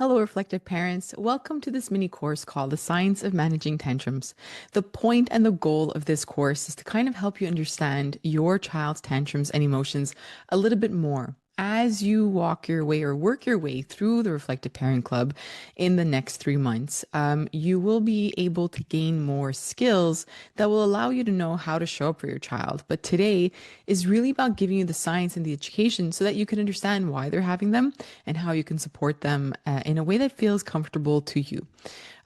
Hello, reflective parents. Welcome to this mini course called The Science of Managing Tantrums. The point and the goal of this course is to kind of help you understand your child's tantrums and emotions a little bit more as you walk your way or work your way through the Reflective Parent Club in the next 3 months. You will be able to gain more skills that will allow you to know how to show up for your child. But today is really about giving you the science and the education so that you can understand why they're having them and how you can support them in a way that feels comfortable to you.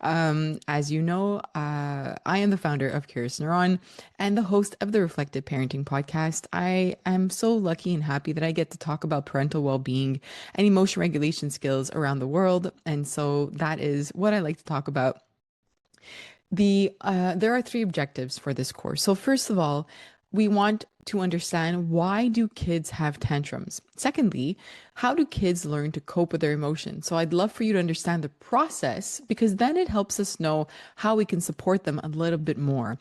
As you know, I am the founder of Curious Neuron and the host of the Reflective Parenting Podcast. I am so lucky and happy that I get to talk about parental well being and emotion regulation skills around the world. And so that is what I like to talk about. There are three objectives for this course. So first of all, we want to understand, why do kids have tantrums? Secondly, how do kids learn to cope with their emotions? So I'd love for you to understand the process, because then it helps us know how we can support them a little bit more.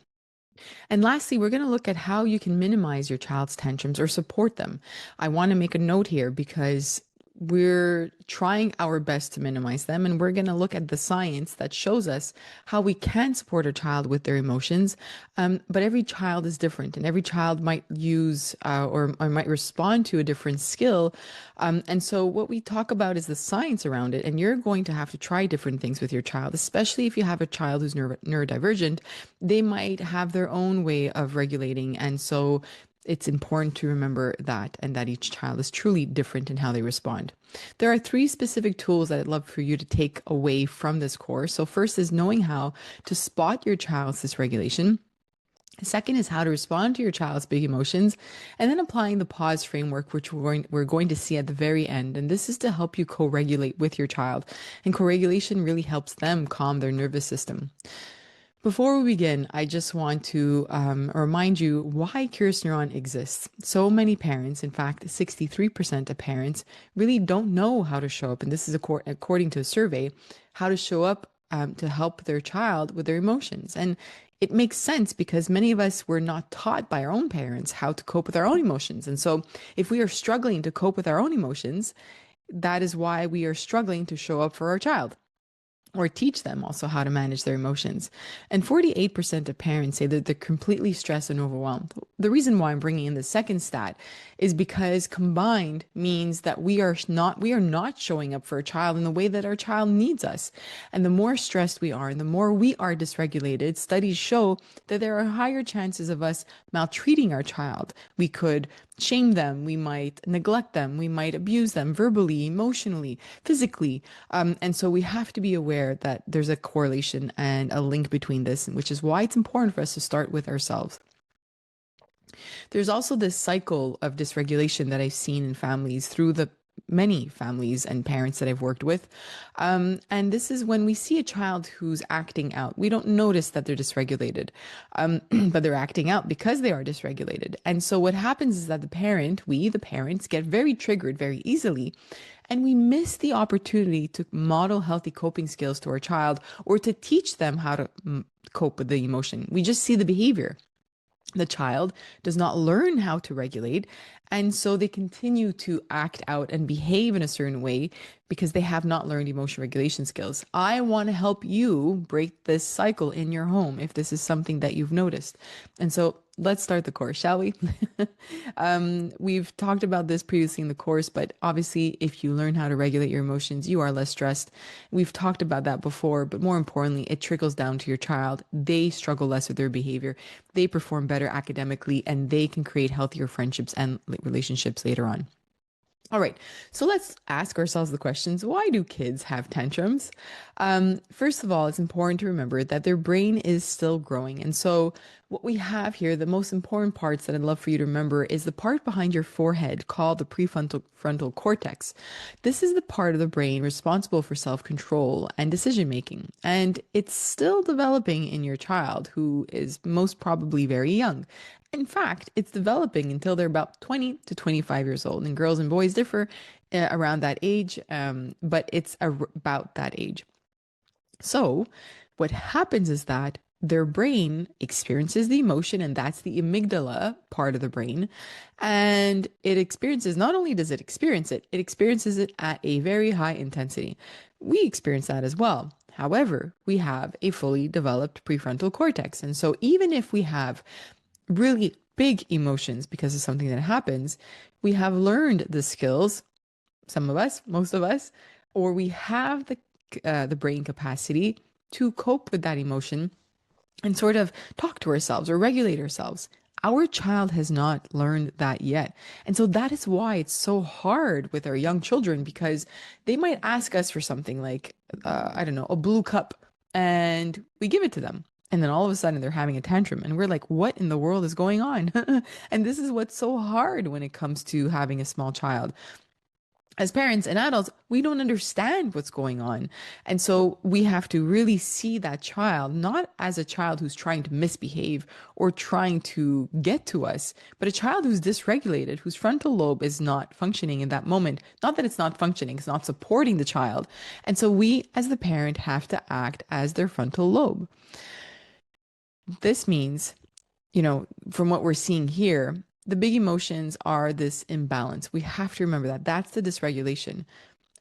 And lastly, we're going to look at how you can minimize your child's tantrums or support them. I want to make a note here because we're trying our best to minimize them, and we're going to look at the science that shows us how we can support a child with their emotions. But every child is different, and every child might use or might respond to a different skill. And so what we talk about is the science around it, and you're going to have to try different things with your child, especially if you have a child who's neurodivergent. They might have their own way of regulating, and so it's important to remember that, and that each child is truly different in how they respond. There are three specific tools that I'd love for you to take away from this course. So first is knowing how to spot your child's dysregulation. Second is how to respond to your child's big emotions, and then applying the pause framework, which we're going to see at the very end. And this is to help you co-regulate with your child. And co-regulation really helps them calm their nervous system. Before we begin, I just want to remind you why Curious Neuron exists. So many parents, in fact, 63% of parents, really don't know how to show up. And this is according to a survey, how to show up to help their child with their emotions. And it makes sense because many of us were not taught by our own parents how to cope with our own emotions. And so if we are struggling to cope with our own emotions, that is why we are struggling to show up for our child, or teach them also how to manage their emotions. And 48% of parents say that they're completely stressed and overwhelmed. The reason why I'm bringing in the second stat is because combined means that we are not showing up for a child in the way that our child needs us. And the more stressed we are and the more we are dysregulated, studies show that there are higher chances of us maltreating our child. We could shame them, we might neglect them, we might abuse them verbally, emotionally, physically. And so we have to be aware that there's a correlation and a link between this, which is why it's important for us to start with ourselves. There's also this cycle of dysregulation that I've seen in families through the many families and parents that I've worked with. And this is when we see a child who's acting out. We don't notice that they're dysregulated, but they're acting out because they are dysregulated. And so what happens is that the parents, get very triggered very easily. And we miss the opportunity to model healthy coping skills to our child, or to teach them how to cope with the emotion. We just see the behavior. The child does not learn how to regulate, and so they continue to act out and behave in a certain way because they have not learned emotion regulation skills. I want to help you break this cycle in your home if this is something that you've noticed. And so let's start the course, shall we? We've talked about this previously in the course, but obviously, if you learn how to regulate your emotions, you are less stressed. We've talked about that before, but more importantly, it trickles down to your child. They struggle less with their behavior, they perform better academically, and they can create healthier friendships and relationships later on. All right, so let's ask ourselves the questions. Why do kids have tantrums? First of all, it's important to remember that their brain is still growing. And so what we have here, the most important parts that I'd love for you to remember, is the part behind your forehead called the prefrontal cortex. This is the part of the brain responsible for self-control and decision making. And it's still developing in your child, who is most probably very young. In fact, it's developing until they're about 20 to 25 years old. And girls and boys differ around that age, but it's about that age. So, what happens is that their brain experiences the emotion, and that's the amygdala part of the brain. And it experiences, not only does it experience it, it experiences it at a very high intensity. we experience that as well. However, we have a fully developed prefrontal cortex. And so even if we have really big emotions because of something that happens, we have learned the skills, some of us, most of us, or we have the brain capacity to cope with that emotion and sort of talk to ourselves or regulate ourselves. Our child has not learned that yet. And so that is why it's so hard with our young children because they might ask us for something like, I don't know, a blue cup, and we give it to them. And then all of a sudden they're having a tantrum, and we're like, what in the world is going on? And this is what's so hard when it comes to having a small child as parents and adults, we don't understand what's going on. And so we have to really see that child, not as a child who's trying to misbehave or trying to get to us, but a child who's dysregulated, whose frontal lobe is not functioning in that moment. Not that it's not functioning, it's not supporting the child. And so we, as the parent, have to act as their frontal lobe. This means, from what we're seeing here, the big emotions are this imbalance. We have to remember that. That's the dysregulation.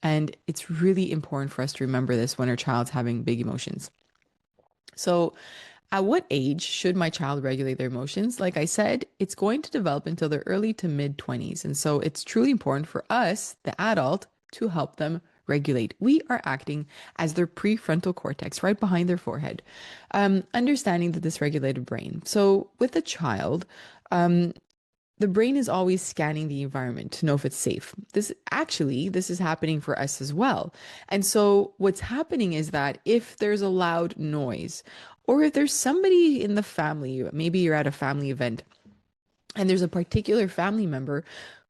And it's really important for us to remember this when our child's having big emotions. So, at what age should my child regulate their emotions? Like I said, it's going to develop until their early to mid 20s. And so it's truly important for us, the adult, to help them regulate. We are acting as their prefrontal cortex, right behind their forehead, understanding the dysregulated brain. So with a child, the brain is always scanning the environment to know if it's safe. This is happening for us as well. And so what's happening is that if there's a loud noise, or if there's somebody in the family, maybe you're at a family event and there's a particular family member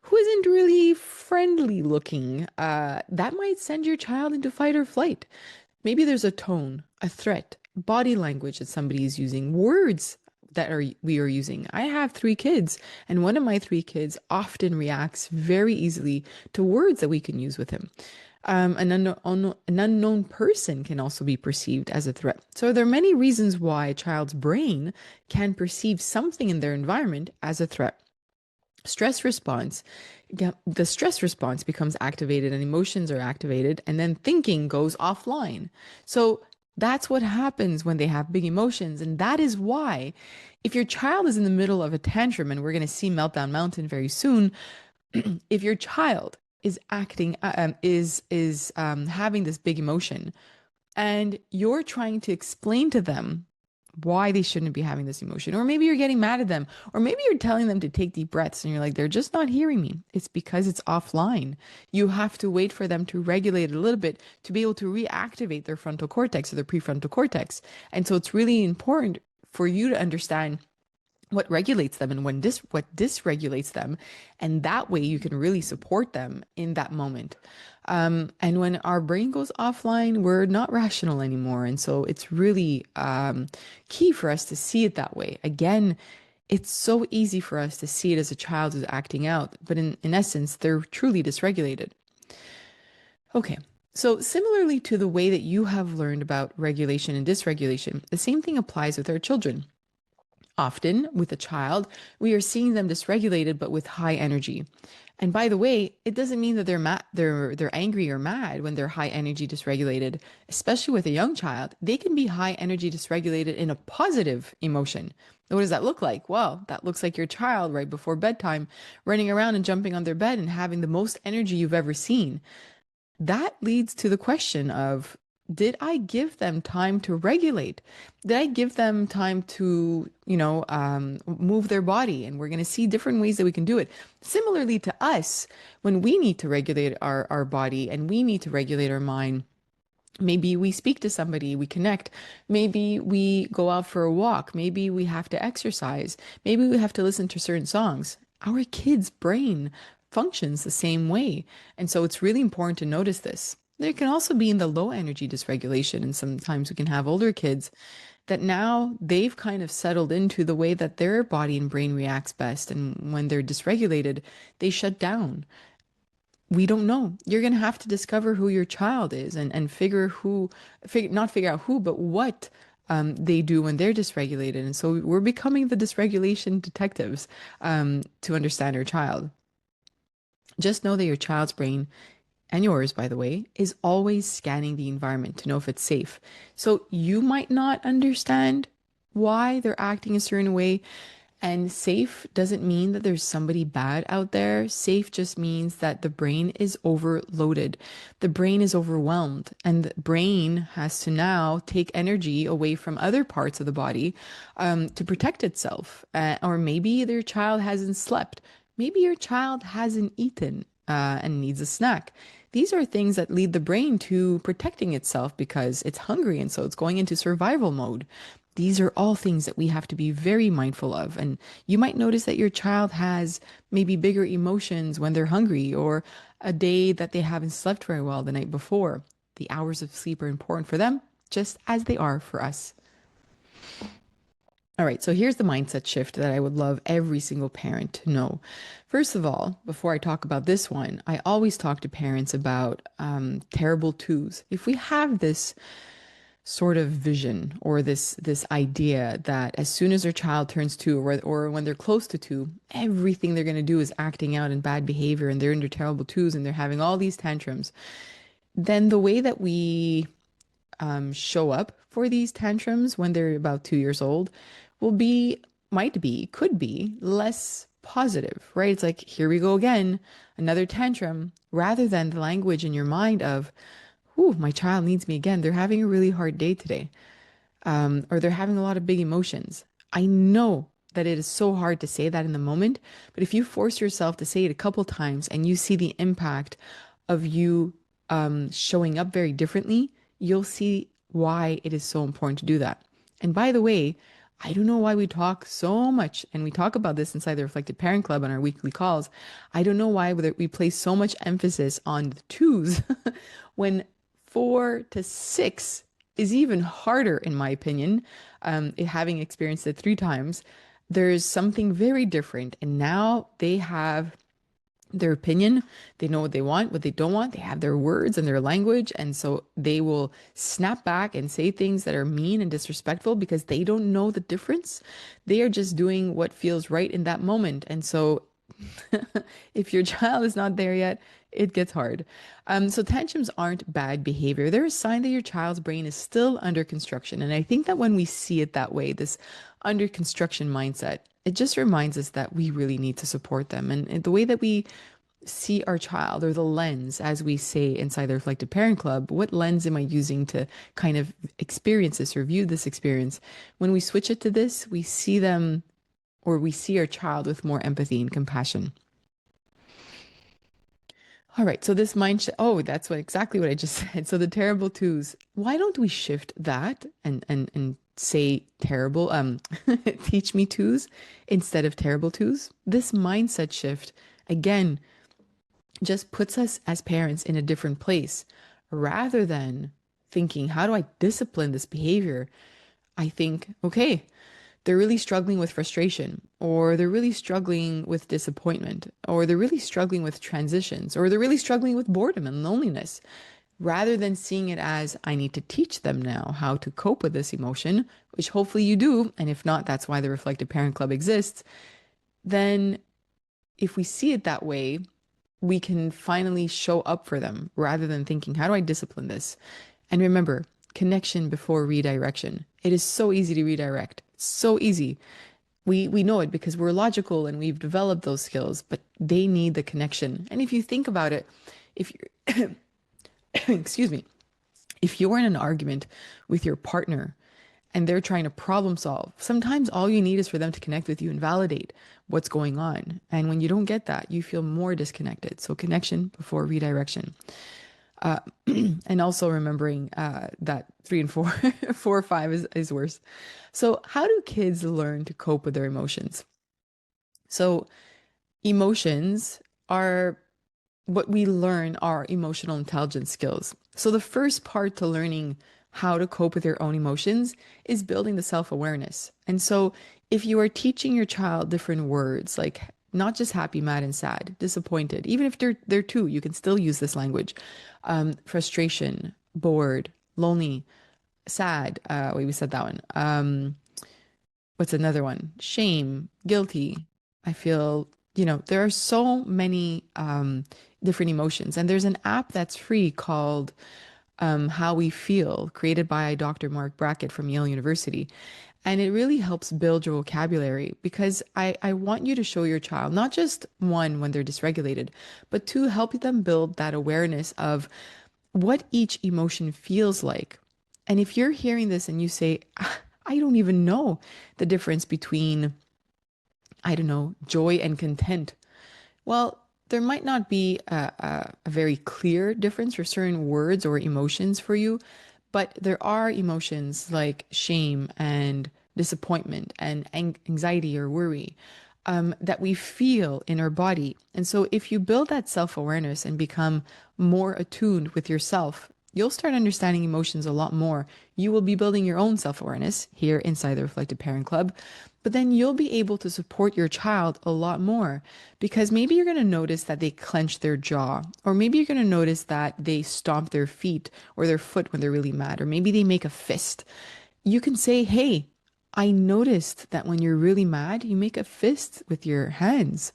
who isn't really friendly looking, that might send your child into fight or flight. Maybe there's a tone, a threat, body language that somebody is using, words that we are using. I have three kids, and one of my three kids often reacts very easily to words that we can use with him. An unknown person can also be perceived as a threat. So there are many reasons why a child's brain can perceive something in their environment as a threat. Stress response, the stress response becomes activated and emotions are activated, and then thinking goes offline. So that's what happens when they have big emotions. And that is why, if your child is in the middle of a tantrum, and we're going to see Meltdown Mountain very soon, if your child is acting, having this big emotion, and you're trying to explain to them why they shouldn't be having this emotion, or maybe you're getting mad at them, or maybe you're telling them to take deep breaths and you're like, they're just not hearing me. It's because it's offline. You have to wait for them to regulate it a little bit to be able to reactivate their frontal cortex or their prefrontal cortex. And so it's really important for you to understand what regulates them and what dysregulates them, and that way you can really support them in that moment. And when our brain goes offline, we're not rational anymore, and so it's really key for us to see it that way. Again, it's so easy for us to see it as a child who's acting out, but in essence, they're truly dysregulated. Okay. So, similarly to the way that you have learned about regulation and dysregulation, the same thing applies with our children. Often, with a child, we are seeing them dysregulated but with high energy. And by the way, it doesn't mean that they're angry or mad when they're high energy dysregulated. Especially with a young child, they can be high energy dysregulated in a positive emotion. What does that look like? Well, that looks like your child right before bedtime running around and jumping on their bed and having the most energy you've ever seen. That leads to the question of, did I give them time to regulate? Did I give them time to, move their body? And we're going to see different ways that we can do it. Similarly to us, when we need to regulate our body and we need to regulate our mind, maybe we speak to somebody, we connect. Maybe we go out for a walk. Maybe we have to exercise. Maybe we have to listen to certain songs. Our kid's brain functions the same way. And so it's really important to notice this. There can also be in the low energy dysregulation. And sometimes we can have older kids that now they've kind of settled into the way that their body and brain reacts best. And when they're dysregulated, they shut down. We don't know. You're going to have to discover who your child is and not figure out who, but what they do when they're dysregulated. And so we're becoming the dysregulation detectives to understand our child. Just know that your child's brain and yours, by the way, is always scanning the environment to know if it's safe. So you might not understand why they're acting a certain way. And safe doesn't mean that there's somebody bad out there. Safe just means that the brain is overloaded. The brain is overwhelmed, and the brain has to now take energy away from other parts of the body to protect itself. Or maybe their child hasn't slept. Maybe your child hasn't eaten and needs a snack. These are things that lead the brain to protecting itself because it's hungry and so it's going into survival mode. These are all things that we have to be very mindful of. And you might notice that your child has maybe bigger emotions when they're hungry or a day that they haven't slept very well the night before. The hours of sleep are important for them, just as they are for us. All right, so here's the mindset shift that I would love every single parent to know. First of all, before I talk about this one, I always talk to parents about terrible twos. If we have this sort of vision or this idea that as soon as their child turns two or when they're close to two, everything they're going to do is acting out in bad behavior and they're into terrible twos and they're having all these tantrums, then the way that we show up for these tantrums when they're about 2 years old will be, might be, could be less positive, right? It's like, here we go again, another tantrum, rather than the language in your mind of, ooh, my child needs me again. They're having a really hard day today, or they're having a lot of big emotions. I know that it is so hard to say that in the moment, but if you force yourself to say it a couple times and you see the impact of you showing up very differently, you'll see why it is so important to do that. And by the way, I don't know why we talk so much, and we talk about this inside the Reflected Parent Club on our weekly calls. I don't know why we place so much emphasis on the twos when 4 to 6 is even harder, in my opinion. Having experienced it 3 times, there's something very different. And now they have their opinion. They know what they want, what they don't want. They have their words and their language. And so they will snap back and say things that are mean and disrespectful because they don't know the difference. They are just doing what feels right in that moment. And so if your child is not there yet, it gets hard. So tantrums aren't bad behavior. They're a sign that your child's brain is still under construction. And I think that when we see it that way, this under construction mindset, it just reminds us that we really need to support them. And the way that we see our child, or the lens, as we say inside the Reflective Parent Club, what lens am I using to kind of experience this or view this experience? When we switch it to this, we see them, or we see our child with more empathy and compassion. All right, so this mind shift, oh, that's what exactly what I just said. So the terrible twos, why don't we shift that and say terrible, teach me twos instead of terrible twos? This mindset shift, again, just puts us as parents in a different place. Rather than thinking, how do I discipline this behavior? I think, okay, they're really struggling with frustration, or they're really struggling with disappointment, or they're really struggling with transitions, or they're really struggling with boredom and loneliness. Rather than seeing it as, I need to teach them now how to cope with this emotion, which hopefully you do, and if not, that's why the Reflective Parent Club exists, then if we see it that way, we can finally show up for them rather than thinking, how do I discipline this? And remember, connection before redirection. It is so easy to redirect. It's so easy. We know it because we're logical and we've developed those skills, but they need the connection. And if you think about it, if you're, excuse me, if you're in an argument with your partner and they're trying to problem solve, sometimes all you need is for them to connect with you and validate what's going on. And when you don't get that, you feel more disconnected. So connection before redirection. And also remembering that 3 and 4, 4 or 5 is worse. So how do kids learn to cope with their emotions? So emotions are what we learn are emotional intelligence skills. So the first part to learning how to cope with your own emotions is building the self-awareness. And so if you are teaching your child different words, like not just happy, mad, and sad, disappointed, even if they're two, you can still use this language. Frustration, bored, lonely, sad. Wait, we said that one. What's another one? Shame, guilty. I feel There are so many different emotions, and there's an app that's free called How We Feel, created by Dr. Mark Brackett from Yale University. And it really helps build your vocabulary because I want you to show your child, not just one, when they're dysregulated, but two, help them build that awareness of what each emotion feels like. And if you're hearing this and you say, I don't even know the difference between, I don't know, joy and content. Well, there might not be a very clear difference for certain words or emotions for you, but there are emotions like shame and disappointment and anxiety or worry that we feel in our body. And so, if you build that self awareness and become more attuned with yourself, you'll start understanding emotions a lot more. You will be building your own self awareness here inside the Reflective Parent Club, but then you'll be able to support your child a lot more because maybe you're going to notice that they clench their jaw, or maybe you're going to notice that they stomp their feet or their foot when they're really mad, or maybe they make a fist. You can say, hey, I noticed that when you're really mad, you make a fist with your hands.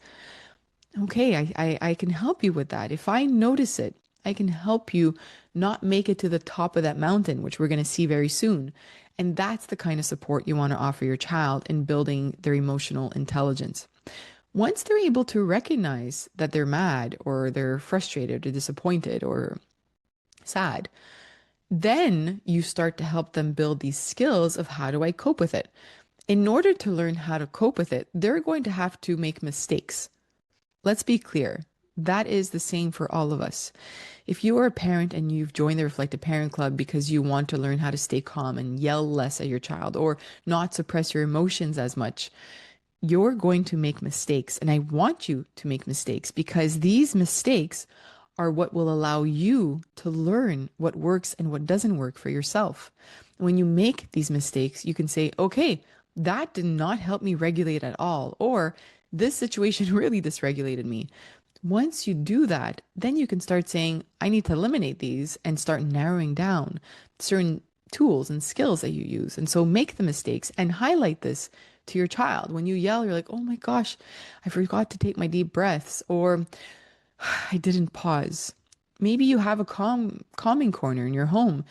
Okay, I can help you with that. If I notice it, I can help you not make it to the top of that mountain, which we're going to see very soon. And that's the kind of support you want to offer your child in building their emotional intelligence. Once they're able to recognize that they're mad or they're frustrated or disappointed or sad, then you start to help them build these skills of how do I cope with it. In order to learn how to cope with it, they're going to have to make mistakes. Let's be clear. That is the same for all of us. If you are a parent and you've joined the Reflective Parent Club because you want to learn how to stay calm and yell less at your child or not suppress your emotions as much, you're going to make mistakes. And I want you to make mistakes because these mistakes are what will allow you to learn what works and what doesn't work for yourself. When you make these mistakes, you can say, okay, that did not help me regulate at all, or this situation really dysregulated me. Once you do that, then you can start saying, I need to eliminate these and start narrowing down certain tools and skills that you use. And so make the mistakes and highlight this to your child. When you yell, you're like, oh my gosh, I forgot to take my deep breaths, or I didn't pause. Maybe you have a calming corner in your home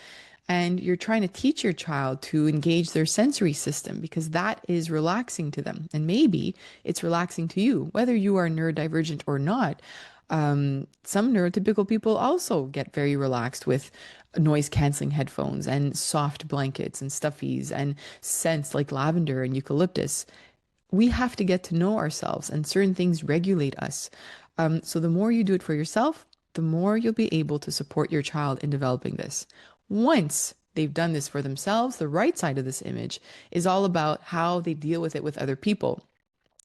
and you're trying to teach your child to engage their sensory system because that is relaxing to them. And maybe it's relaxing to you, whether you are neurodivergent or not. Some neurotypical people also get very relaxed with noise canceling headphones and soft blankets and stuffies and scents like lavender and eucalyptus. We have to get to know ourselves, and certain things regulate us. So the more you do it for yourself, the more you'll be able to support your child in developing this. Once they've done this for themselves, the right side of this image is all about how they deal with it with other people.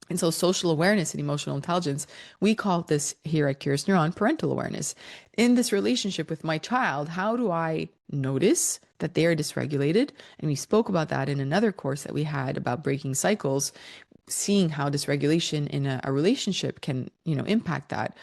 And so, social awareness and emotional intelligence, we call this here at Curious Neuron parental awareness. In this relationship with my child, how do I notice that they are dysregulated? And we spoke about that in another course that we had about breaking cycles, seeing how dysregulation in a relationship can, impact that.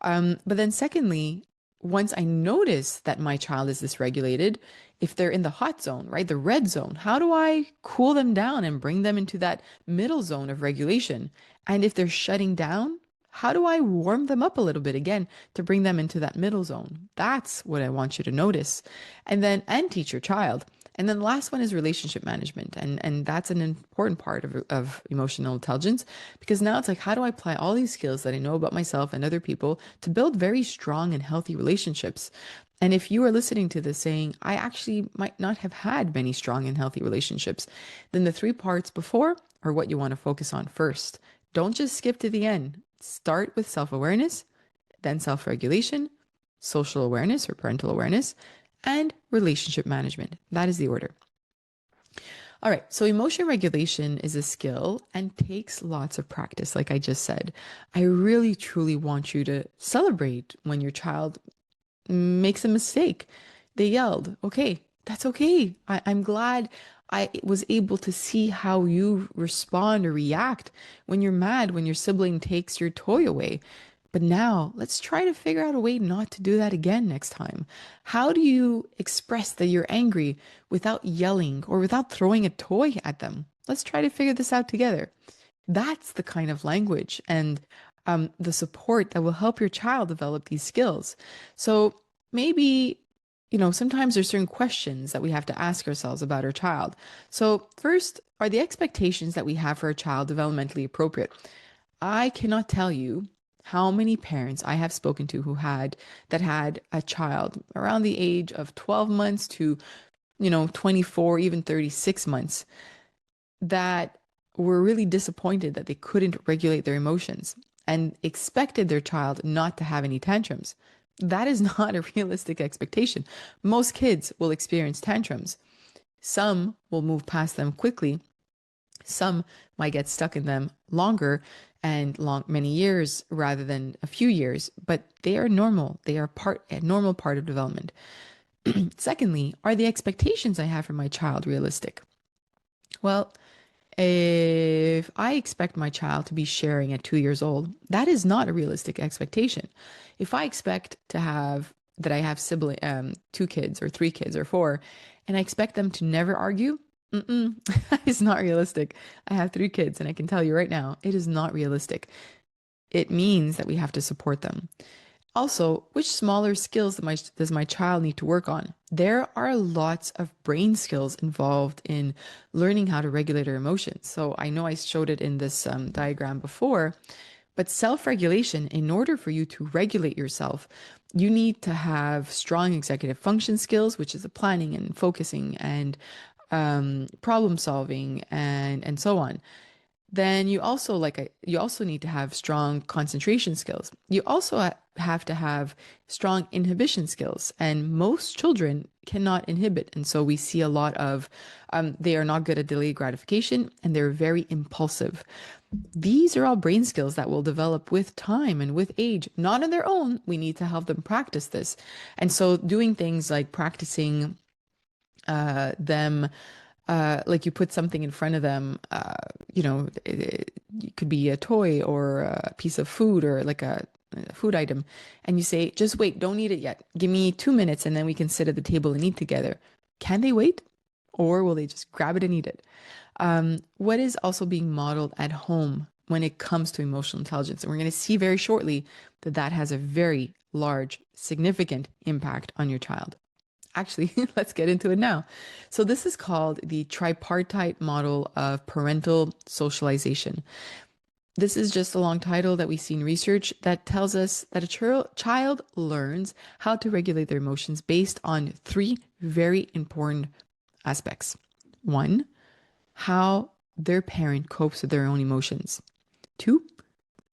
But then, secondly, once I notice that my child is dysregulated, if they're in the hot zone, right, the red zone, how do I cool them down and bring them into that middle zone of regulation? And if they're shutting down, how do I warm them up a little bit again to bring them into that middle zone? That's what I want you to notice. And teach your child. And then the last one is relationship management. And that's an important part of emotional intelligence because now it's like, how do I apply all these skills that I know about myself and other people to build very strong and healthy relationships? And if you are listening to this saying, I actually might not have had many strong and healthy relationships, then the three parts before are what you want to focus on first. Don't just skip to the end. Start with self awareness, then self regulation, social awareness or parental awareness, and relationship management. That is the order. All right, so emotion regulation is a skill and takes lots of practice, like I just said. I really, truly want you to celebrate when your child makes a mistake. They yelled. Okay, that's okay. I'm glad I was able to see how you respond or react when you're mad, when your sibling takes your toy away. But now let's try to figure out a way not to do that again next time. How do you express that you're angry without yelling or without throwing a toy at them? Let's try to figure this out together. That's the kind of language and the support that will help your child develop these skills. So maybe, sometimes there's certain questions that we have to ask ourselves about our child. So first, are the expectations that we have for a child developmentally appropriate? I cannot tell you how many parents I have spoken to that had a child around the age of 12 months to 24, even 36 months, that were really disappointed that they couldn't regulate their emotions and expected their child not to have any tantrums. That is not a realistic expectation. Most kids will experience tantrums. Some will move past them quickly. Some might get stuck in them longer and many years rather than a few years, but they are normal. They are a normal part of development. Secondly, are the expectations I have for my child realistic? Well, if I expect my child to be sharing at 2 years old, that is not a realistic expectation. If I expect that I have two kids or three kids or four, and I expect them to never argue, that is not realistic. I have three kids, and I can tell you right now, it is not realistic. It means that we have to support them. Also, which smaller skills does my child need to work on? There are lots of brain skills involved in learning how to regulate our emotions. So I know I showed it in this diagram before, but self-regulation, in order for you to regulate yourself, you need to have strong executive function skills, which is the planning and focusing and problem solving and so on. Then you also need to have strong concentration skills. You also have to have strong inhibition skills, and most children cannot inhibit, and so we see a lot of they are not good at delayed gratification, and they're very impulsive. These are all brain skills that will develop with time and with age, not on their own. We need to help them practice this, and so doing things like practicing them like you put something in front of them, it could be a toy or a piece of food or like a food item, and you say, just wait, don't eat it yet. Give me 2 minutes and then we can sit at the table and eat together. Can they wait? Or will they just grab it and eat it? What is also being modeled at home when it comes to emotional intelligence? And we're going to see very shortly that that has a very large, significant impact on your child. Actually, let's get into it now. So, this is called the tripartite model of parental socialization. This is just a long title that we see in research that tells us that a child learns how to regulate their emotions based on three very important aspects. One, how their parent copes with their own emotions. Two,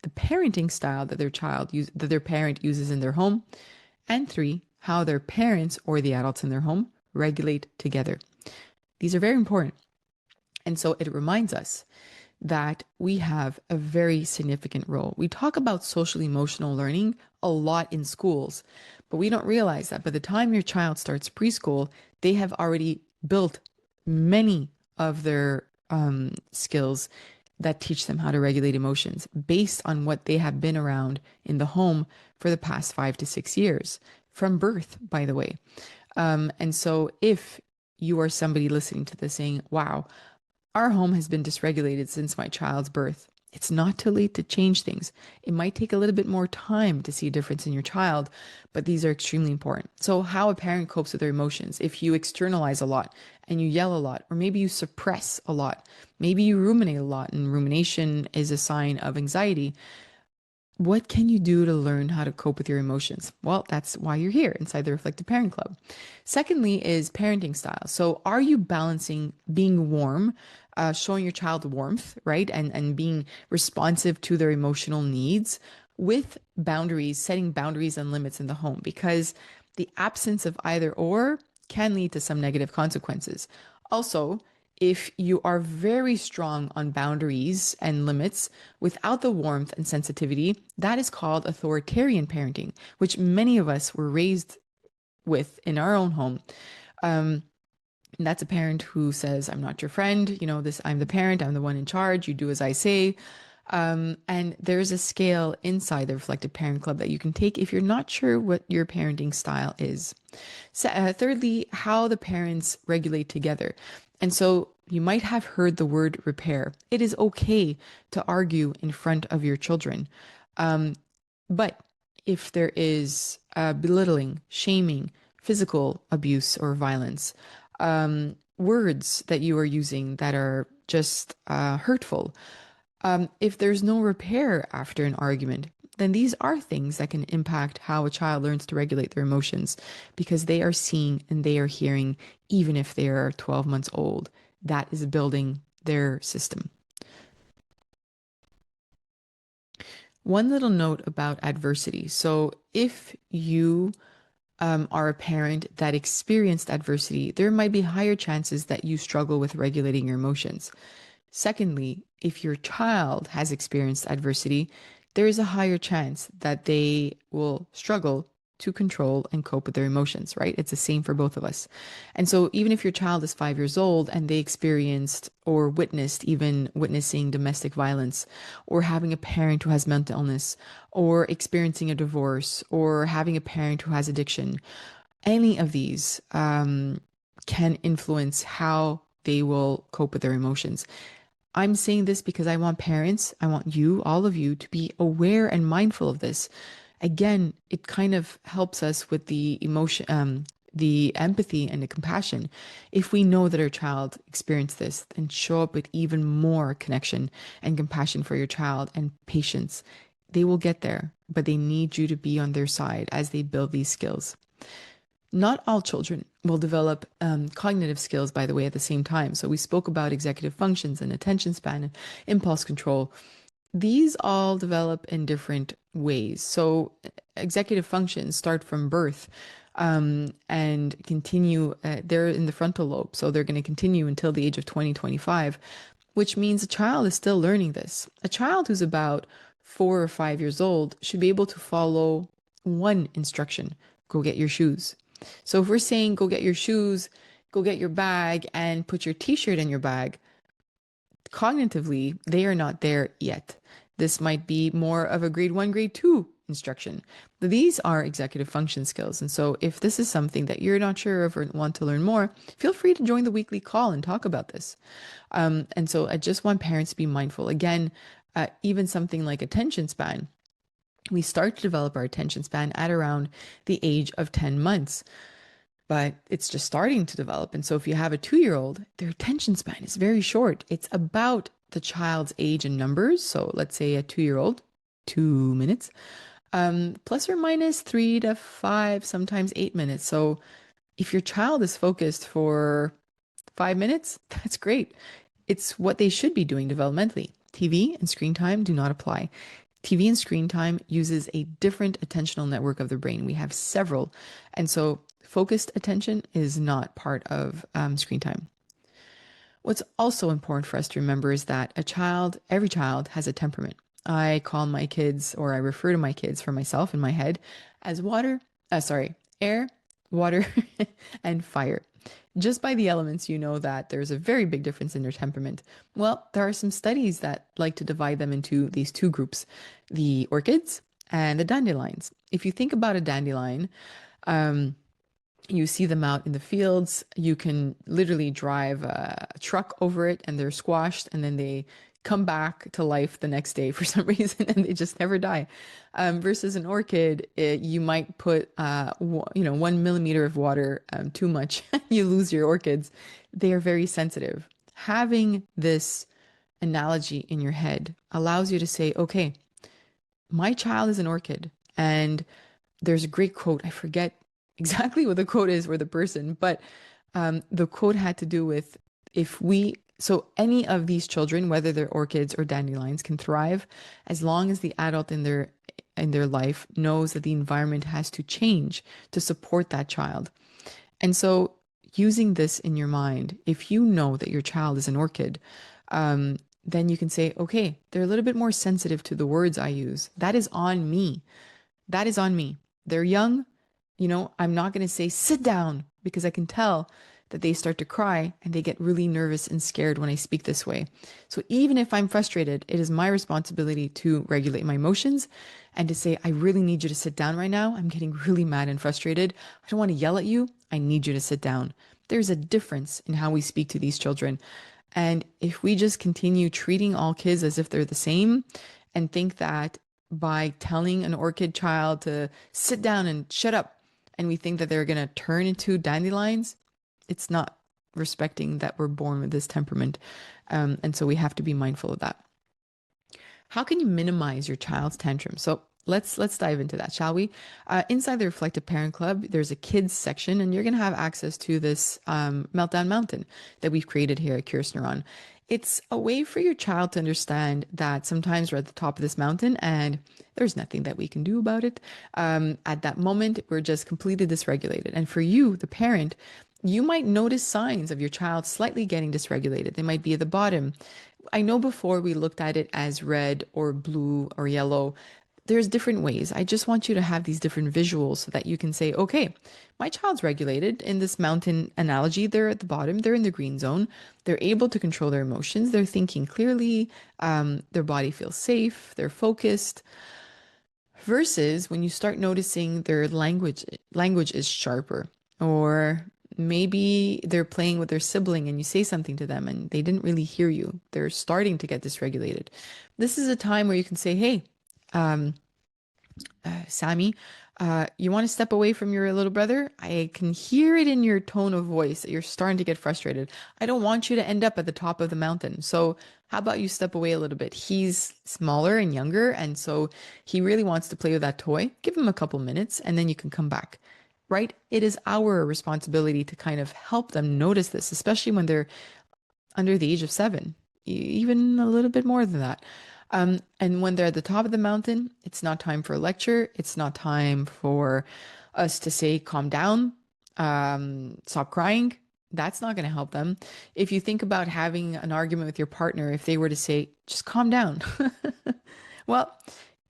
the parenting style that their parent uses in their home. And three, how their parents or the adults in their home regulate together. These are very important. And so it reminds us that we have a very significant role. We talk about social emotional learning a lot in schools, but we don't realize that by the time your child starts preschool, they have already built many of their skills that teach them how to regulate emotions based on what they have been around in the home for the past 5 to 6 years, from birth, by the way. And so if you are somebody listening to this saying, wow, our home has been dysregulated since my child's birth, it's not too late to change things. It might take a little bit more time to see a difference in your child, but these are extremely important. So, how a parent copes with their emotions. If you externalize a lot and you yell a lot, or maybe you suppress a lot, maybe you ruminate a lot, and rumination is a sign of anxiety. What can you do to learn how to cope with your emotions? Well, that's why you're here inside the Reflective Parent Club. Secondly, is parenting style. So, are you balancing being warm, showing your child warmth, right? And being responsive to their emotional needs with boundaries, setting boundaries and limits in the home? Because the absence of either or can lead to some negative consequences. Also, if you are very strong on boundaries and limits without the warmth and sensitivity, that is called authoritarian parenting, which many of us were raised with in our own home. And that's a parent who says, I'm not your friend, I'm the parent, I'm the one in charge, you do as I say. And there's a scale inside the Reflective Parent Club that you can take if you're not sure what your parenting style is. So, thirdly, how the parents regulate together. And so you might have heard the word repair. It is okay to argue in front of your children. But if there is belittling, shaming, physical abuse or violence, words that you are using that are just hurtful, if there's no repair after an argument, then these are things that can impact how a child learns to regulate their emotions because they are seeing and they are hearing, even if they are 12 months old. That is building their system. One little note about adversity. So, if you are a parent that experienced adversity, there might be higher chances that you struggle with regulating your emotions. Secondly, if your child has experienced adversity, there is a higher chance that they will struggle to control and cope with their emotions, right? It's the same for both of us. And so, even if your child is 5 years old and they experienced or witnessed, even witnessing domestic violence, or having a parent who has mental illness, or experiencing a divorce, or having a parent who has addiction, any of these can influence how they will cope with their emotions. I'm saying this because I want parents, I want you, all of you, to be aware and mindful of this. Again, it kind of helps us with the emotion, the empathy and the compassion. If we know that our child experienced this, then show up with even more connection and compassion for your child and patience. They will get there, but they need you to be on their side as they build these skills. Not all children will develop cognitive skills, by the way, at the same time. So we spoke about executive functions and attention span and impulse control. These all develop in different ways. So executive functions start from birth and continue. They're in the frontal lobe, so they're going to continue until the age of 20, 25, which means a child is still learning this. A child who's about 4 or 5 years old should be able to follow one instruction: go get your shoes. So if we're saying go get your shoes, go get your bag, and put your t-shirt in your bag, cognitively, they are not there yet. This might be more of a grade one, grade two instruction. These are executive function skills. And so if this is something that you're not sure of or want to learn more, feel free to join the weekly call and talk about this. And so I just want parents to be mindful. Again, even something like attention span, we start to develop our attention span at around the age of 10 months, but it's just starting to develop. And so if you have a 2-year-old, their attention span is very short. It's about the child's age and numbers. So let's say a 2-year-old, 2 minutes, plus or minus 3 to 5, sometimes 8 minutes. So if your child is focused for 5 minutes, that's great. It's what they should be doing developmentally. TV and screen time do not apply. TV and screen time uses a different attentional network of the brain. We have several. And so focused attention is not part of screen time. What's also important for us to remember is that every child has a temperament. I call my kids, or I refer to my kids for myself in my head as air, water, and fire. Just by the elements, you know that there's a very big difference in their temperament. Well, there are some studies that like to divide them into these two groups: the orchids and the dandelions. If you think about a dandelion, you see them out in the fields. You can literally drive a truck over it and they're squashed, and then they come back to life the next day for some reason, and they just never die. Versus an orchid, you might put 1 millimeter of water too much, you lose your orchids. They are very sensitive. Having this analogy in your head allows you to say, okay, my child is an orchid. And there's a great quote. I forget exactly what the quote is for the person, but the quote had to do with, so any of these children, whether they're orchids or dandelions, can thrive as long as the adult in their life knows that the environment has to change to support that child. And so using this in your mind, if you know that your child is an orchid, then you can say, okay, they're a little bit more sensitive to the words I use. That is on me. That is on me. They're young. I'm not going to say sit down, because I can tell that they start to cry and they get really nervous and scared when I speak this way. So even if I'm frustrated, it is my responsibility to regulate my emotions and to say, I really need you to sit down right now. I'm getting really mad and frustrated. I don't want to yell at you. I need you to sit down. There's a difference in how we speak to these children. And if we just continue treating all kids as if they're the same and think that by telling an orchid child to sit down and shut up, and we think that they're going to turn into dandelions. It's not respecting that we're born with this temperament. And so we have to be mindful of that. How can you minimize your child's tantrum? So let's dive into that, shall we? Inside the Reflective Parent Club, there's a kids section, and you're going to have access to this meltdown mountain that we've created here at Curious Neuron. It's a way for your child to understand that sometimes we're at the top of this mountain and there's nothing that we can do about it. At that moment, we're just completely dysregulated. And for you, the parent, you might notice signs of your child slightly getting dysregulated. They might be at the bottom. I know before we looked at it as red or blue or yellow. There's different ways. I just want you to have these different visuals so that you can say, okay, my child's regulated in this mountain analogy. They're at the bottom, they're in the green zone. They're able to control their emotions. They're thinking clearly. Their body feels safe. They're focused. Versus when you start noticing their language is sharper, or maybe they're playing with their sibling and you say something to them and they didn't really hear you. They're starting to get dysregulated. This is a time where you can say, hey, Sammy, you want to step away from your little brother? I can hear it in your tone of voice that you're starting to get frustrated. I don't want you to end up at the top of the mountain. So, how about you step away a little bit? He's smaller and younger, and so he really wants to play with that toy. Give him a couple minutes, and then you can come back. Right? It is our responsibility to kind of help them notice this, especially when they're under the age of 7, even a little bit more than that. And when they're at the top of the mountain, it's not time for a lecture. It's not time for us to say, calm down, stop crying. That's not going to help them. If you think about having an argument with your partner, if they were to say, just calm down. Well,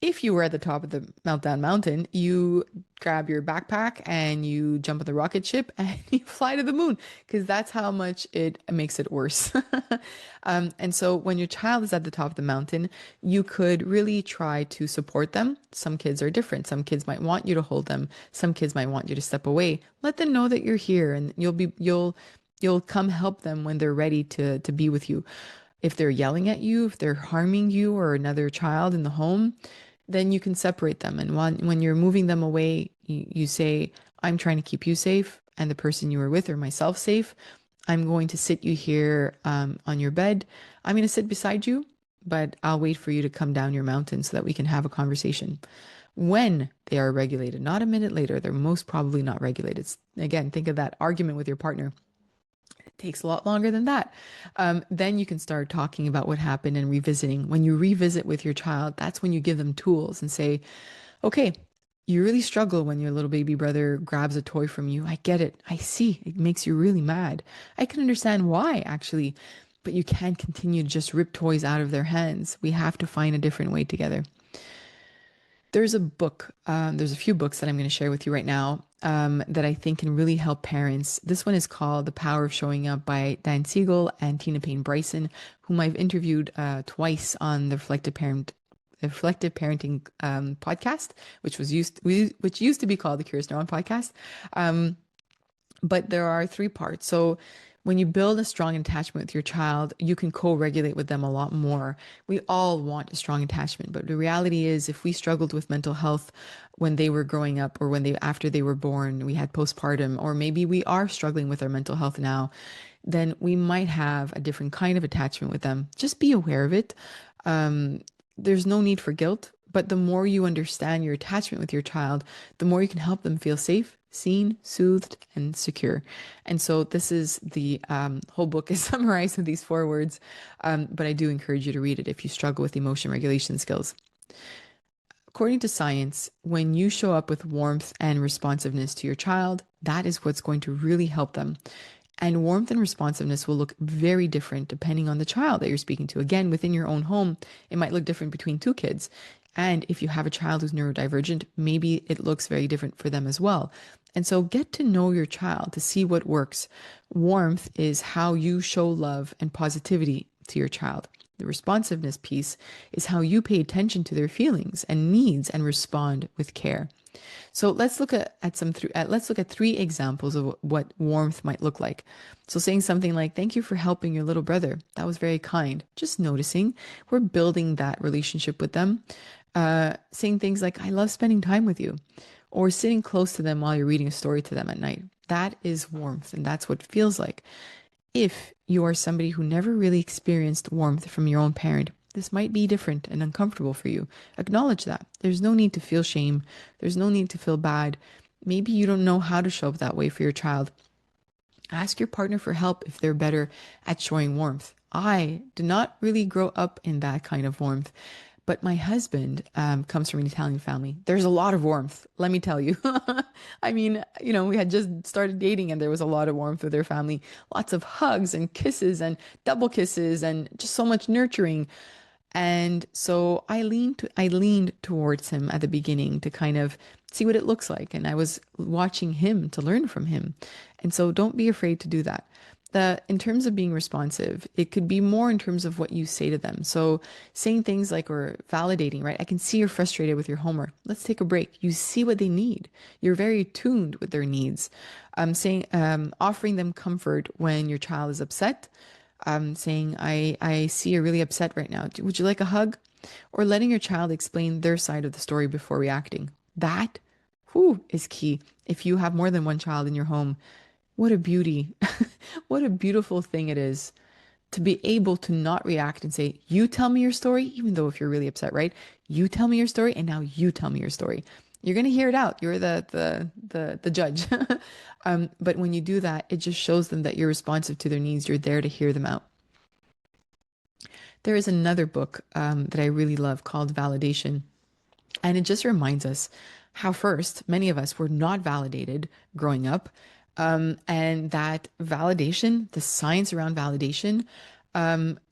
if you were at the top of the meltdown mountain, you grab your backpack and you jump on the rocket ship and you fly to the moon, because that's how much it makes it worse. And so when your child is at the top of the mountain, you could really try to support them. Some kids are different. Some kids might want you to hold them. Some kids might want you to step away. Let them know that you're here, and you'll come help them when they're ready to be with you. If they're yelling at you, if they're harming you or another child in the home, then you can separate them. And when you're moving them away, you say, I'm trying to keep you safe and the person you were with or myself safe. I'm going to sit you here on your bed. I'm going to sit beside you, but I'll wait for you to come down your mountain so that we can have a conversation. When they are regulated, not a minute later, they're most probably not regulated. Again, think of that argument with your partner. It takes a lot longer than that. Then you can start talking about what happened and revisiting. When you revisit with your child, that's when you give them tools and say, okay, you really struggle when your little baby brother grabs a toy from you. I get it. I see. It makes you really mad. I can understand why, actually, but you can't continue to just rip toys out of their hands. We have to find a different way together. There's a book, there's a few books that I'm going to share with you right now that I think can really help parents. This one is called The Power of Showing Up by Dan Siegel and Tina Payne Bryson, whom I've interviewed twice on the Reflective Parenting podcast, which used to be called the Curious Neuron podcast. But there are 3 parts. So when you build a strong attachment with your child, you can co-regulate with them a lot more. We all want a strong attachment, but the reality is if we struggled with mental health when they were growing up, or after they were born, we had postpartum, or maybe we are struggling with our mental health now, then we might have a different kind of attachment with them. Just be aware of it. There's no need for guilt, but the more you understand your attachment with your child, the more you can help them feel safe, seen, soothed, and secure. And so this is the whole book is summarized in these 4 words, but I do encourage you to read it if you struggle with emotion regulation skills. According to science, when you show up with warmth and responsiveness to your child, that is what's going to really help them. And warmth and responsiveness will look very different depending on the child that you're speaking to. Again, within your own home, it might look different between 2 kids. And if you have a child who's neurodivergent, maybe it looks very different for them as well. And so get to know your child to see what works. Warmth is how you show love and positivity to your child. The responsiveness piece is how you pay attention to their feelings and needs and respond with care. So let's look at let's look at three examples of what warmth might look like. So saying something like, "Thank you for helping your little brother. That was very kind." Just noticing we're building that relationship with them. Saying things like, "I love spending time with you," or sitting close to them while you're reading a story to them at night. That is warmth, and that's what it feels like. If you are somebody who never really experienced warmth from your own parent, this might be different and uncomfortable for you. Acknowledge that. There's no need to feel shame. There's no need to feel bad. Maybe you don't know how to show up that way for your child. Ask your partner for help if they're better at showing warmth. I did not really grow up in that kind of warmth, but my husband comes from an Italian family. There's a lot of warmth, let me tell you. I mean, we had just started dating and there was a lot of warmth with their family. Lots of hugs and kisses and double kisses and just so much nurturing. And so I leaned towards him at the beginning to kind of see what it looks like. And I was watching him to learn from him. And so don't be afraid to do that. In terms of being responsive, it could be more in terms of what you say to them. So saying things like, or validating, right? I can see you're frustrated with your homework. Let's take a break. You see what they need. You're very tuned with their needs. Offering them comfort when your child is upset, saying, I see you're really upset right now. Would you like a hug? Or letting your child explain their side of the story before reacting. That, is key. If you have more than one child in your home, what a beauty. What a beautiful thing it is to be able to not react and say, you tell me your story, even though if you're really upset, right? You tell me your story, and now you tell me your story. You're gonna hear it out. You're the judge. But when you do that, it just shows them that you're responsive to their needs. You're there to hear them out. There is another book that I really love called Validation. And it just reminds us how, first, many of us were not validated growing up. And that validation, the science around validation,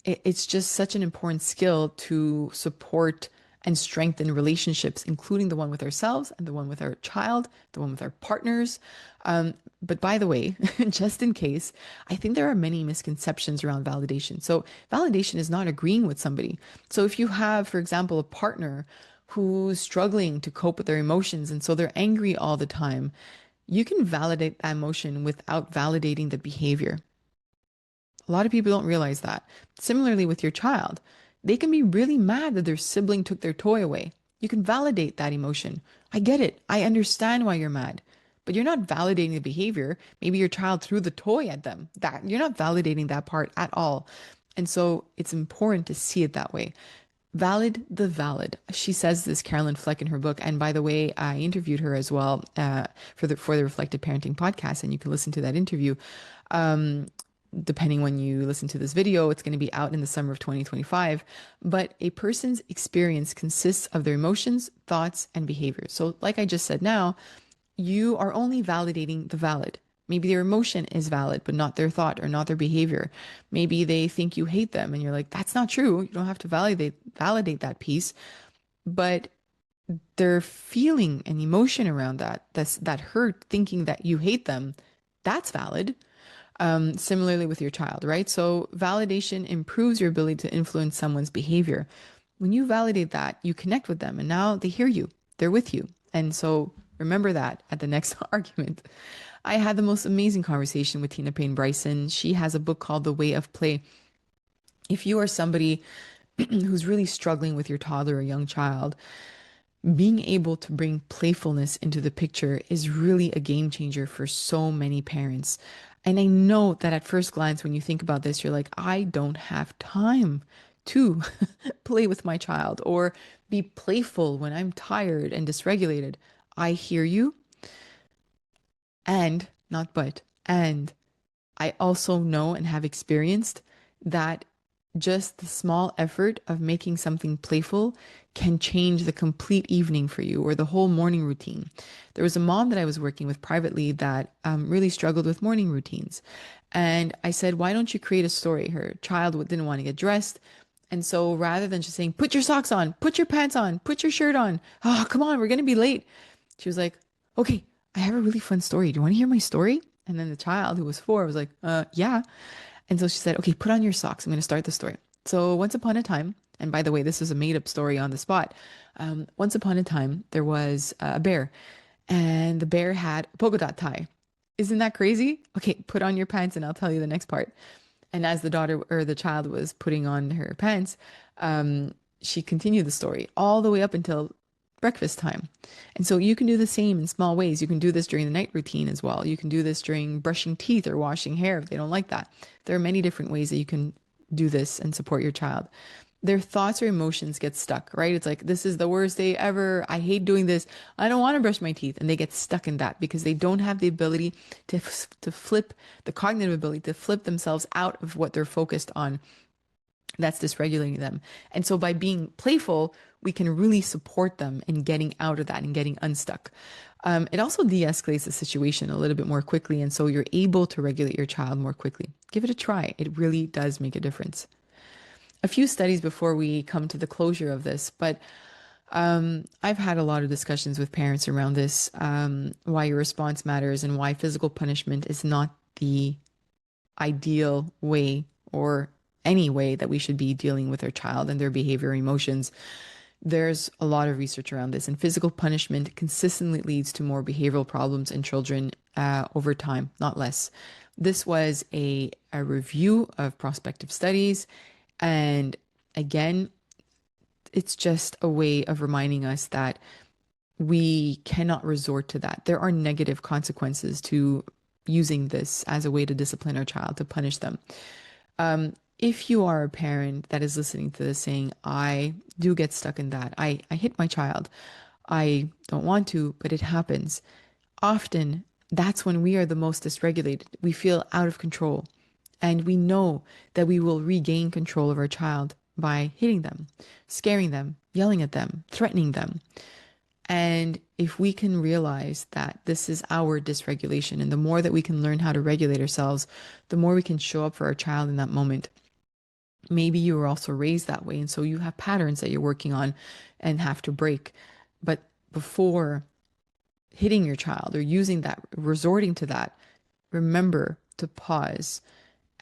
it's just such an important skill to support and strengthen relationships, including the one with ourselves and the one with our child, the one with our partners. But by the way, just in case, I think there are many misconceptions around validation. So, validation is not agreeing with somebody. So, if you have, for example, a partner who's struggling to cope with their emotions and so they're angry all the time, you can validate that emotion without validating the behavior. A lot of people don't realize that. Similarly with your child, they can be really mad that their sibling took their toy away. You can validate that emotion. I get it. I understand why you're mad. But you're not validating the behavior. Maybe your child threw the toy at them. That you're not validating that part at all. And so it's important to see it that way. Valid the valid. She says this, Carolyn Fleck, in her book. And by the way, I interviewed her as well for the Reflective Parenting podcast, and you can listen to that interview. Depending when you listen to this video, it's going to be out in the summer of 2025. But a person's experience consists of their emotions, thoughts, and behaviors. So, like I just said now, you are only validating the valid. Maybe their emotion is valid, but not their thought or not their behavior. Maybe they think you hate them and you're like, that's not true. You don't have to validate that piece. But their feeling and emotion around that hurt, thinking that you hate them, that's valid. Similarly with your child, right? So validation improves your ability to influence someone's behavior. When you validate that, you connect with them and now they hear you, they're with you. And so remember that at the next argument. I had the most amazing conversation with Tina Payne Bryson. She has a book called The Way of Play. If you are somebody who's really struggling with your toddler or young child, being able to bring playfulness into the picture is really a game changer for so many parents. And I know that at first glance, when you think about this, you're like, I don't have time to play with my child or be playful when I'm tired and dysregulated. I hear you. And not but, and I also know and have experienced that just the small effort of making something playful can change the complete evening for you or the whole morning routine. There was a mom that I was working with privately that really struggled with morning routines. And I said, why don't you create a story? Her child didn't want to get dressed. And so rather than just saying, put your socks on, put your pants on, put your shirt on, oh, come on, we're going to be late. She was like, okay, I have a really fun story. Do you want to hear my story? And then the child, who was 4, was like, yeah. And so she said, okay, put on your socks. I'm going to start the story. So once upon a time, and by the way, this is a made up story on the spot. Once upon a time, there was a bear, and the bear had a polka dot tie. Isn't that crazy? Okay, put on your pants, and I'll tell you the next part. And as the daughter or the child was putting on her pants, she continued the story all the way up until breakfast time. And so you can do the same in small ways. You can do this during the night routine as well. You can do this during brushing teeth or washing hair if they don't like that. There are many different ways that you can do this and support your child. Their thoughts or emotions get stuck, right? It's like, this is the worst day ever. I hate doing this. I don't want to brush my teeth. And they get stuck in that because they don't have the ability to flip the cognitive ability to flip themselves out of what they're focused on that's dysregulating them. And so by being playful, we can really support them in getting out of that and getting unstuck. It also de-escalates the situation a little bit more quickly. And so you're able to regulate your child more quickly. Give it a try. It really does make a difference. A few studies before we come to the closure of this, but I've had a lot of discussions with parents around this, why your response matters and why physical punishment is not the ideal way or any way that we should be dealing with our child and their behavior or emotions. There's a lot of research around this, and physical punishment consistently leads to more behavioral problems in children over time, not less. This was a review of prospective studies. And again, it's just a way of reminding us that we cannot resort to that. There are negative consequences to using this as a way to discipline our child, to punish them. If you are a parent that is listening to this saying, I do get stuck in that, I hit my child, I don't want to, but it happens. Often that's when we are the most dysregulated. We feel out of control. And we know that we will regain control of our child by hitting them, scaring them, yelling at them, threatening them. And if we can realize that this is our dysregulation, and the more that we can learn how to regulate ourselves, the more we can show up for our child in that moment. Maybe you were also raised that way, and so you have patterns that you're working on and have to break. But before hitting your child or using that, resorting to that, remember to pause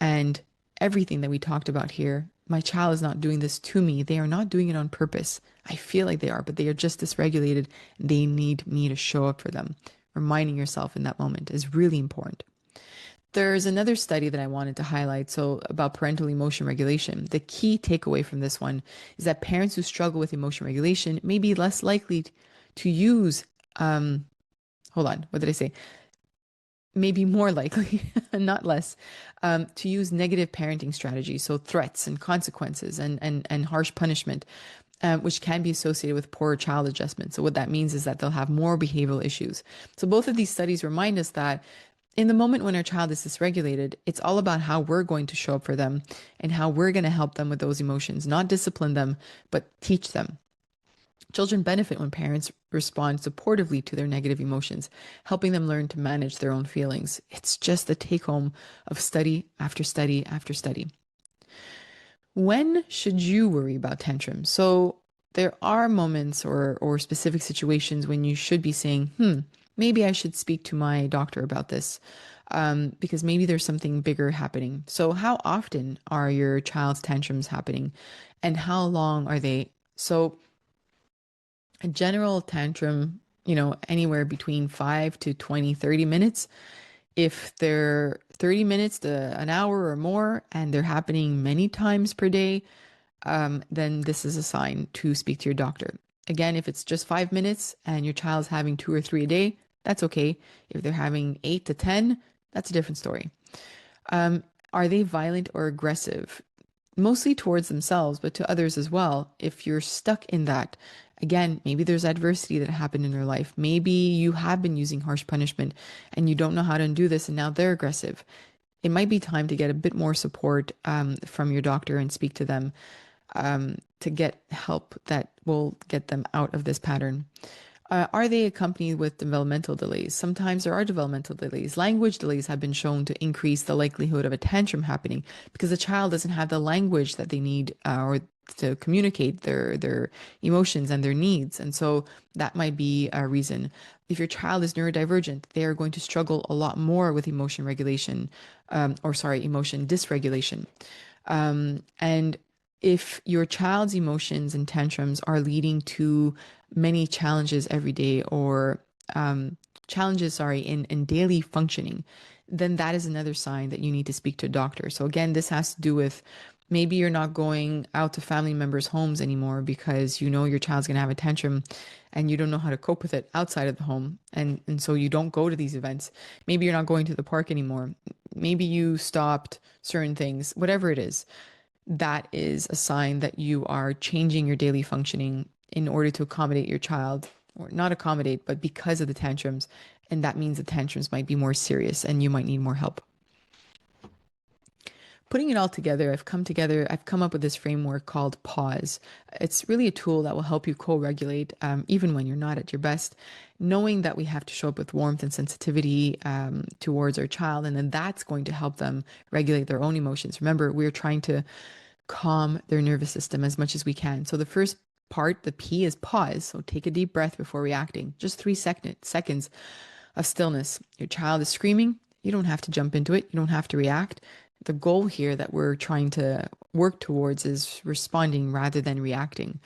and everything that we talked about here. My child is not doing this to me. They are not doing it on purpose. I feel like they are, but they are just dysregulated. They need me to show up for them. Reminding yourself in that moment is really important. There's another study that I wanted to highlight. So, about parental emotion regulation. The key takeaway from this one is that parents who struggle with emotion regulation may be less likely to use, hold on, what did I say? Maybe more likely, not less, to use negative parenting strategies, so threats and consequences and harsh punishment, which can be associated with poor child adjustment. So what that means is that they'll have more behavioral issues. So both of these studies remind us that in the moment when our child is dysregulated, it's all about how we're going to show up for them and how we're going to help them with those emotions, not discipline them, but teach them. Children benefit when parents respond supportively to their negative emotions, helping them learn to manage their own feelings. It's just the take home of study after study after study. When should you worry about tantrums? So there are moments or specific situations when you should be saying, maybe I should speak to my doctor about this, because maybe there's something bigger happening. So how often are your child's tantrums happening and how long are they? So a general tantrum, anywhere between 5 to 20, 30 minutes. If they're 30 minutes to an hour or more and they're happening many times per day, then this is a sign to speak to your doctor. Again, if it's just 5 minutes and your child's having 2 or 3 a day, that's okay. If they're having 8 to 10, that's a different story. Are they violent or aggressive? Mostly towards themselves, but to others as well. If you're stuck in that, again, maybe there's adversity that happened in their life. Maybe you have been using harsh punishment and you don't know how to undo this, and now they're aggressive. It might be time to get a bit more support from your doctor and speak to them to get help that will get them out of this pattern. Are they accompanied with developmental delays? Sometimes there are developmental delays. Language delays have been shown to increase the likelihood of a tantrum happening because the child doesn't have the language that they need or to communicate their emotions and their needs. And so that might be a reason. If your child is neurodivergent, they are going to struggle a lot more with emotion regulation, emotion dysregulation. And If your child's emotions and tantrums are leading to many challenges every day or um, challenges, sorry, in daily functioning, then that is another sign that you need to speak to a doctor. So again, this has to do with maybe you're not going out to family members' homes anymore because you know your child's going to have a tantrum and you don't know how to cope with it outside of the home. And so you don't go to these events. Maybe you're not going to the park anymore. Maybe you stopped certain things, whatever it is, that is a sign that you are changing your daily functioning in order to accommodate your child, or not accommodate, but because of the tantrums. And that means the tantrums might be more serious and you might need more help. Putting it all together, I've come up with this framework called pause. It's really a tool that will help you co-regulate, even when you're not at your best, knowing that we have to show up with warmth and sensitivity towards our child, and then that's going to help them regulate their own emotions. Remember, we're trying to calm their nervous system as much as we can. So the first part, the P, is pause. So take a deep breath before reacting. Just 3 seconds of stillness. Your child is screaming. You don't have to jump into it. You don't have to react. The goal here that we're trying to work towards is responding rather than reacting.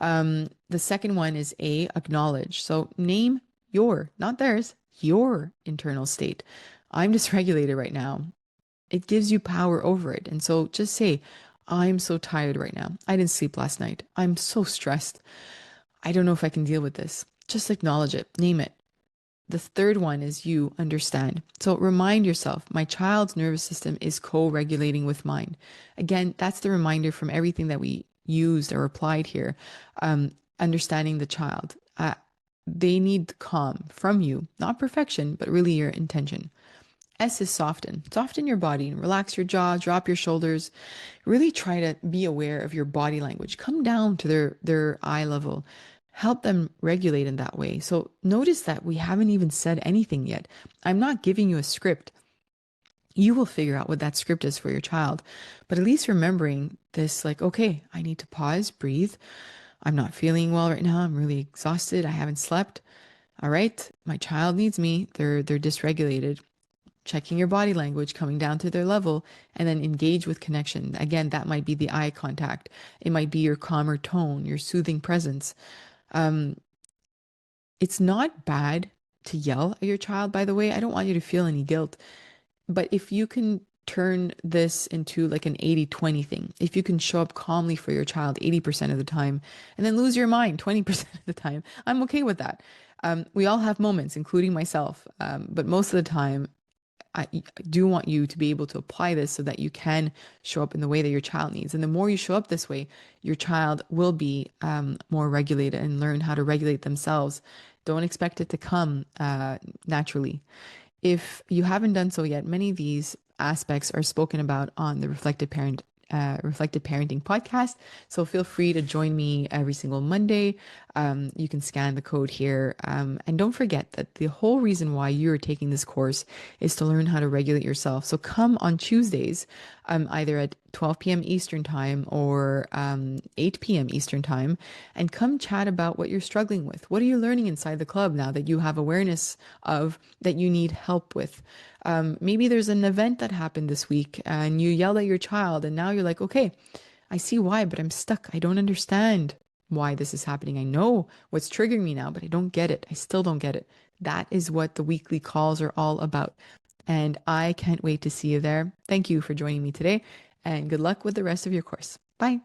The second one is A, acknowledge. So name your, not theirs, your internal state. I'm dysregulated right now. It gives you power over it. And so just say, I'm so tired right now. I didn't sleep last night. I'm so stressed. I don't know if I can deal with this. Just acknowledge it, name it. The third one is you understand. So remind yourself, my child's nervous system is co-regulating with mine. Again, that's the reminder from everything that we used or applied here. Understanding the child. They need calm from you, not perfection, but really your intention. S is soften. Soften your body, relax your jaw, drop your shoulders. Really try to be aware of your body language. Come down to their eye level. Help them regulate in that way. So notice that we haven't even said anything yet. I'm not giving you a script. You will figure out what that script is for your child. But at least remembering this, like, okay, I need to pause, breathe. I'm not feeling well right now. I'm really exhausted. I haven't slept. All right, my child needs me. They're dysregulated. Checking your body language, coming down to their level, and then engage with connection. Again, that might be the eye contact. It might be your calmer tone, your soothing presence. It's not bad to yell at your child, by the way. I don't want you to feel any guilt. But if you can turn this into like an 80-20 thing, if you can show up calmly for your child 80% of the time and then lose your mind 20% of the time, I'm okay with that. We all have moments, including myself. But most of the time, I do want you to be able to apply this so that you can show up in the way that your child needs. And the more you show up this way, your child will be more regulated and learn how to regulate themselves. Don't expect it to come naturally. If you haven't done so yet, many of these aspects are spoken about on the Reflected Parenting podcast. So feel free to join me every single Monday. You can scan the code here. And don't forget that the whole reason why you're taking this course is to learn how to regulate yourself. So come on Tuesdays, either at 12 p.m. Eastern time or 8 p.m. Eastern time, and come chat about what you're struggling with. What are you learning inside the club now that you have awareness of that you need help with? Maybe there's an event that happened this week and you yelled at your child, and now you're like, okay, I see why, but I'm stuck. I don't understand why this is happening. I know what's triggering me now, but I don't get it. I still don't get it. That is what the weekly calls are all about. And I can't wait to see you there. Thank you for joining me today, and good luck with the rest of your course. Bye.